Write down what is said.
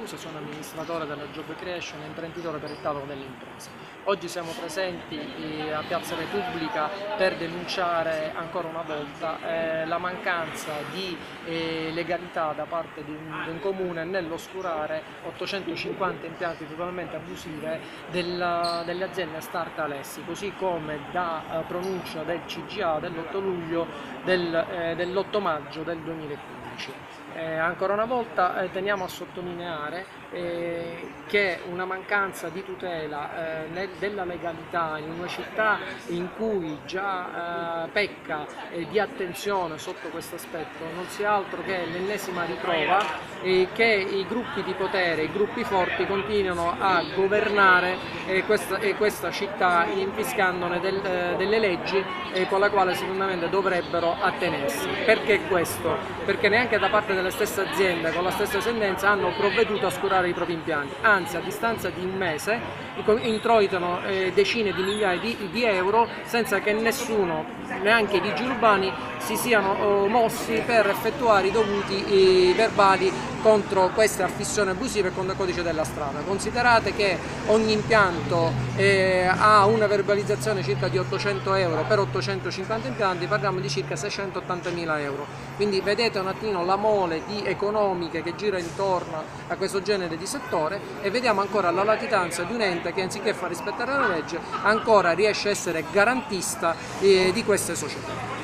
Siracusa, sono amministratore della Job Creation e imprenditore per il tavolo delle imprese. Oggi siamo presenti a Piazza Repubblica per denunciare ancora una volta la mancanza di legalità da parte di un comune nell'oscurare 850 impianti totalmente abusive delle aziende Start Alessi, così come da pronuncia del CGA dell'8 luglio dell'8 maggio del 2015. Ancora una volta teniamo a sottolineare che una mancanza di tutela della legalità in una città in cui già pecca di attenzione sotto questo aspetto non sia altro che l'ennesima riprova che i gruppi di potere, i gruppi forti continuano a governare questa città infiscandone delle leggi con le quali sicuramente dovrebbero attenersi. Perché questo? Perché neanche da parte delle stesse aziende con la stessa sentenza hanno provveduto a oscurare i propri impianti, anzi a distanza di un mese introitano decine di migliaia di euro senza che nessuno, neanche i vigili urbani, si siano mossi per effettuare i dovuti verbali contro queste affissioni abusive e contro il codice della strada. Considerate che ogni impianto ha una verbalizzazione circa di 800 euro per 850 impianti, parliamo di circa 680.000 euro. Quindi vedete un attimo la mole di economiche che gira intorno a questo genere di settore e vediamo ancora la latitanza di un ente che anziché far rispettare la legge ancora riesce a essere garantista di queste società.